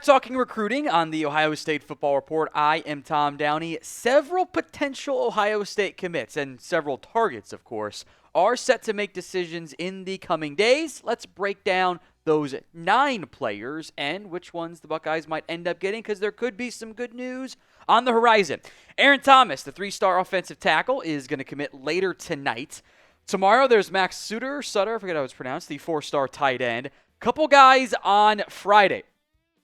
back talking recruiting on the Ohio State Football Report. I am Tom Downey. Several potential Ohio State commits and several targets, of course, are set to make decisions in the coming days. Let's break down those 9 players and which ones the Buckeyes might end up getting, because there could be some good news on the horizon. Aaron Thomas, the 3-star offensive tackle, is going to commit later tonight. Tomorrow there's Mack Sutter, I forget how it's pronounced, the 4-star tight end. Couple guys on Friday.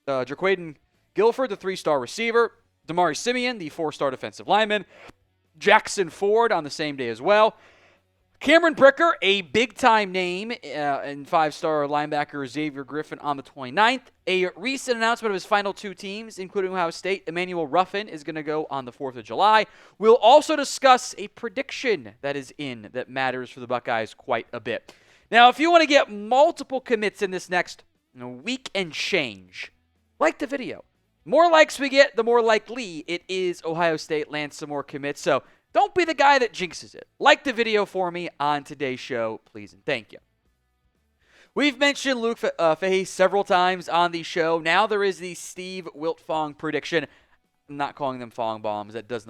Jerquaden Guilford, the 3-star receiver. Damari Simeon, the 4-star defensive lineman. Jackson Ford on the same day as well. Cameron Brickle, a big-time name, and 5-star linebacker Xavier Griffin on the 29th. A recent announcement of his final 2 teams, including Ohio State, Emanuel Ruffin, is going to go on the 4th of July. We'll also discuss a prediction that is in that matters for the Buckeyes quite a bit. Now, if you want to get multiple commits in this next week and change, like the video. More likes we get, the more likely it is Ohio State lands some more commits. So don't be the guy that jinxes it. Like the video for me on today's show, please and thank you. We've mentioned Luke Fahey several times on the show. Now there is the Steve Wiltfong prediction. I'm not calling them Fong bombs. It just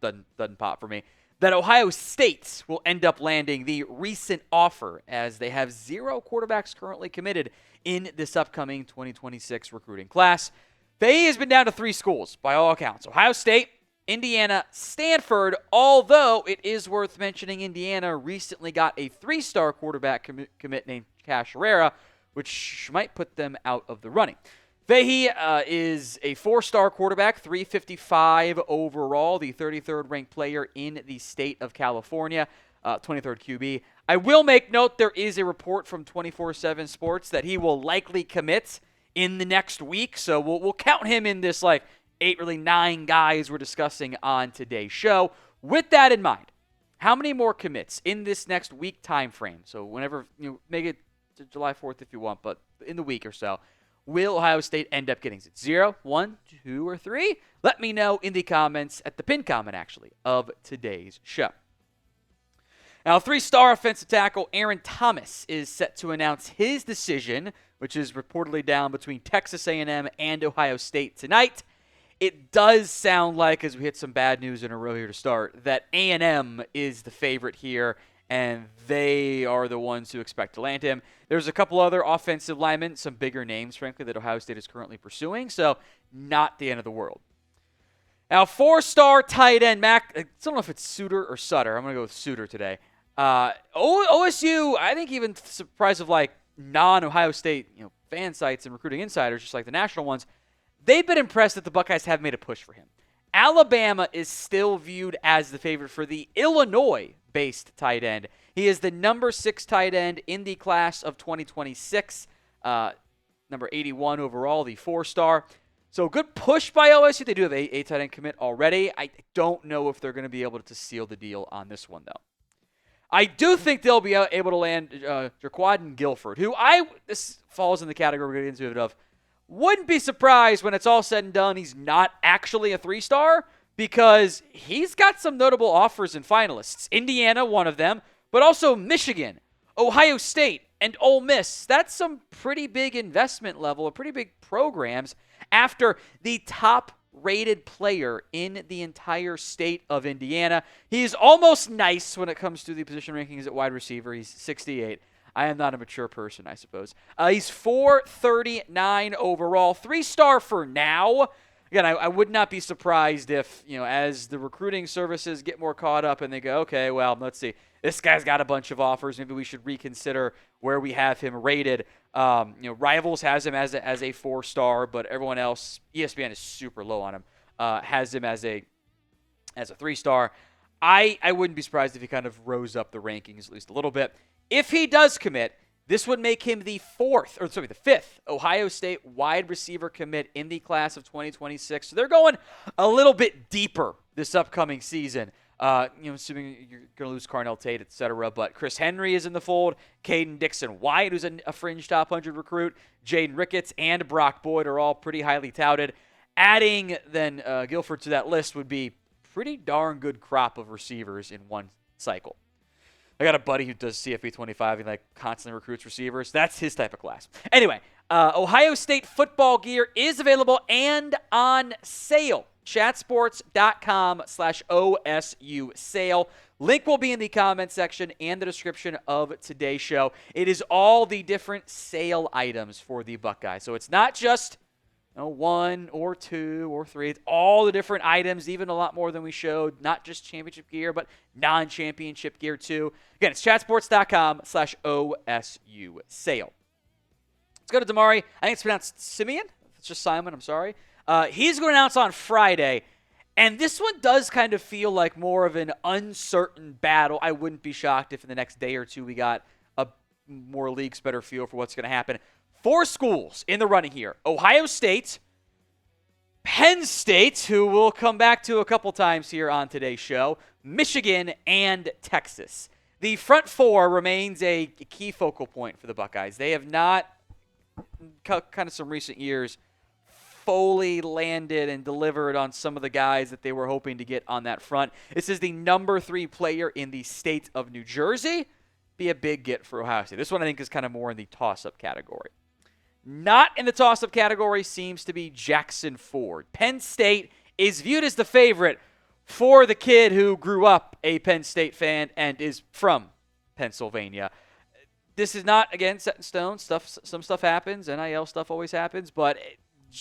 doesn't pop for me. That Ohio State will end up landing the recent offer, as they have 0 quarterbacks currently committed in this upcoming 2026 recruiting class. Fahey has been down to 3 schools by all accounts: Ohio State, Indiana, Stanford, although it is worth mentioning Indiana recently got a 3-star quarterback commit named Cash Herrera, which might put them out of the running. Fahey is a 4-star quarterback, 355 overall, the 33rd ranked player in the state of California, 23rd QB. I will make note there is a report from 24/7 Sports that he will likely commit in the next week, so we'll count him in this 9 guys we're discussing on today's show. With that in mind, how many more commits in this next week time frame? So whenever, make it to July 4th if you want, but in the week or so, will Ohio State end up getting? Is it 0, 1, 2, or 3? Let me know in the comments, at the pinned comment, actually, of today's show. Now, 3-star offensive tackle Aaron Thomas is set to announce his decision, which is reportedly down between Texas A&M and Ohio State tonight. It does sound like, as we hit some bad news in a row here to start, that A&M is the favorite here, and they are the ones who expect to land him. There's a couple other offensive linemen, some bigger names, frankly, that Ohio State is currently pursuing, so not the end of the world. Now, 4-star tight end Mack, I don't know if it's Sutter or Sutter. I'm going to go with Sutter today. OSU, I think even surprised of non-Ohio State fan sites and recruiting insiders, just like the national ones, they've been impressed that the Buckeyes have made a push for him. Alabama is still viewed as the favorite for the Illinois-based tight end. He is the number 6 tight end in the class of 2026, number 81 overall, the 4-star. So good push by OSU. They do have a tight end commit already. I don't know if they're going to be able to seal the deal on this one, though. I do think they'll be able to land Jerquaden Guilford, who this falls in the category we're going to get into of wouldn't be surprised when it's all said and done he's not actually a 3-star, because he's got some notable offers and finalists. Indiana, one of them, but also Michigan, Ohio State, and Ole Miss. That's some pretty big investment level, pretty big programs after the top-rated player in the entire state of Indiana. He's almost nice when it comes to the position rankings at wide receiver. He's 68. I am not a mature person, I suppose. He's 439 overall, 3-star for now. Again, I would not be surprised if, as the recruiting services get more caught up and they go, okay, well, let's see. This guy's got a bunch of offers. Maybe we should reconsider where we have him rated. Rivals has him as a 4-star, but everyone else, ESPN is super low on him, has him as a 3-star. I wouldn't be surprised if he kind of rose up the rankings at least a little bit. If he does commit, this would make him the 5th Ohio State wide receiver commit in the class of 2026. So they're going a little bit deeper this upcoming season. Assuming you're going to lose Carnell Tate, etc. But Chris Henry is in the fold. Caden Dixon-White, who's a fringe top 100 recruit. Jaden Ricketts and Brock Boyd are all pretty highly touted. Adding then Guilford to that list would be pretty darn good crop of receivers in one cycle. I got a buddy who does CFP 25 and constantly recruits receivers. That's his type of class. Anyway, Ohio State football gear is available and on sale. Chatsports.com/OSU sale. Link will be in the comment section and the description of today's show. It is all the different sale items for the Buckeyes. So it's not just one or two or three. It's all the different items, even a lot more than we showed. Not just championship gear, but non-championship gear too. Again, it's chatsports.com/OSU sale. Let's go to Damari. I think it's pronounced Simeon. It's just Simon. I'm sorry. He's going to announce on Friday. And this one does kind of feel like more of an uncertain battle. I wouldn't be shocked if in the next day or two we got a more leagues better feel for what's going to happen. 4 schools in the running here. Ohio State, Penn State, who we'll come back to a couple times here on today's show, Michigan, and Texas. The front 4 remains a key focal point for the Buckeyes. They have not, kind of some recent years, fully landed and delivered on some of the guys that they were hoping to get on that front. This is the number 3 player in the state of New Jersey. Be a big get for Ohio State. This one I think is kind of more in the toss-up category. Not in the toss-up category seems to be Jackson Ford. Penn State is viewed as the favorite for the kid who grew up a Penn State fan and is from Pennsylvania. This is not, again, set in stone. Some stuff happens. NIL stuff always happens, but it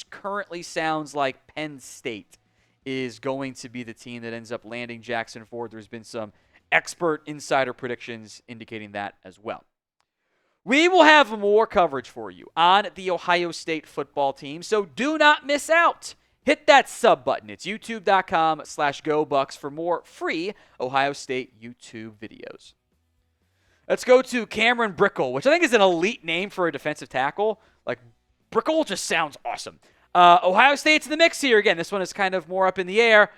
currently sounds like Penn State is going to be the team that ends up landing Jackson Ford. There's been some expert insider predictions indicating that as well. We will have more coverage for you on the Ohio State football team, so do not miss out. Hit that sub button. It's youtube.com/GoBucks for more free Ohio State YouTube videos. Let's go to Cameron Brickle, which I think is an elite name for a defensive tackle. Like, Brickle just sounds awesome. Ohio State's in the mix here. Again, this one is kind of more up in the air.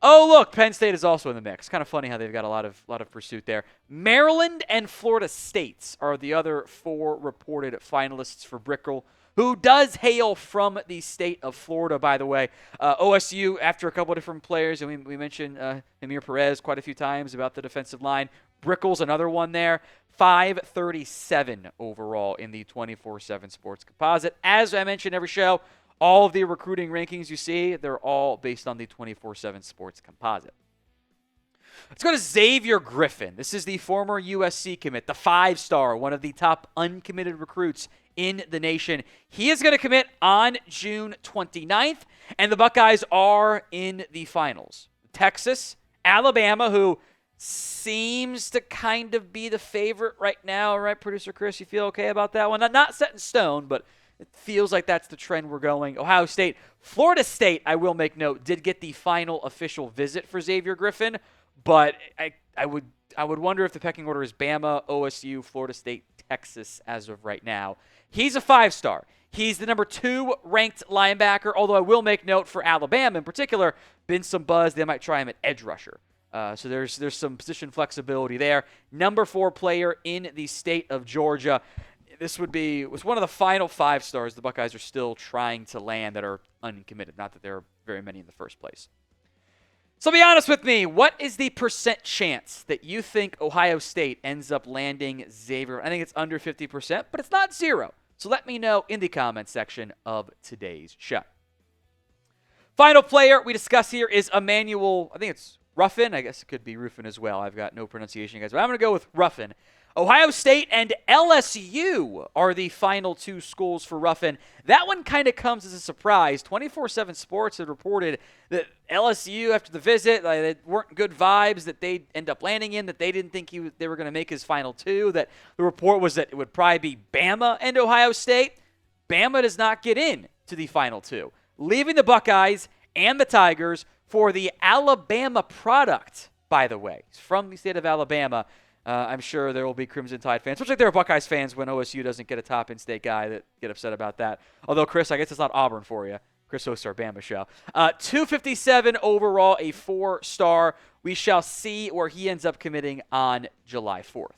Oh, look, Penn State is also in the mix. Kind of funny how they've got a lot of pursuit there. Maryland and Florida State are the other 4 reported finalists for Brickle, who does hail from the state of Florida, by the way. OSU, after a couple of different players, and we mentioned Amir Perez quite a few times about the defensive line. Brickle's another one there. 537 overall in the 24/7 Sports Composite. As I mentioned every show, all of the recruiting rankings you see, they're all based on the 24/7 Sports Composite. Let's go to Xavier Griffin. This is the former USC commit, the 5-star, one of the top uncommitted recruits in the nation. He is going to commit on June 29th, and the Buckeyes are in the finals. Texas, Alabama, who seems to kind of be the favorite right now, right, Producer Chris? You feel okay about that one? Not set in stone, but it feels like that's the trend we're going. Ohio State. Florida State, I will make note, did get the final official visit for Xavier Griffin, but I would wonder if the pecking order is Bama, OSU, Florida State, Texas as of right now. He's a 5-star. He's the number 2 ranked linebacker, although I will make note for Alabama in particular, been some buzz. They might try him at edge rusher. So there's some position flexibility there. Number 4 player in the state of Georgia. This was one of the final 5-stars the Buckeyes are still trying to land that are uncommitted. Not that there are very many in the first place. So be honest with me. What is the % chance that you think Ohio State ends up landing Xavier? I think it's under 50%, but it's not 0. So let me know in the comments section of today's show. Final player we discuss here is Emanuel. I think it's Ruffin. I guess it could be Ruffin as well. I've got no pronunciation, guys, but I'm going to go with Ruffin. Ohio State and LSU are the final 2 schools for Ruffin. That one kind of comes as a surprise. 24/7 Sports had reported that LSU, after the visit, they weren't good vibes that they'd end up landing in, that they didn't think they were going to make his final 2, that the report was that it would probably be Bama and Ohio State. Bama does not get in to the final 2, leaving the Buckeyes and the Tigers for the Alabama product, by the way. It's from the state of Alabama. I'm sure there will be Crimson Tide fans, especially if there are Buckeyes fans when OSU doesn't get a top in-state guy that get upset about that. Although, Chris, I guess it's not Auburn for you. Chris hosts our Bama show. 257 overall, a 4-star. We shall see where he ends up committing on July 4th.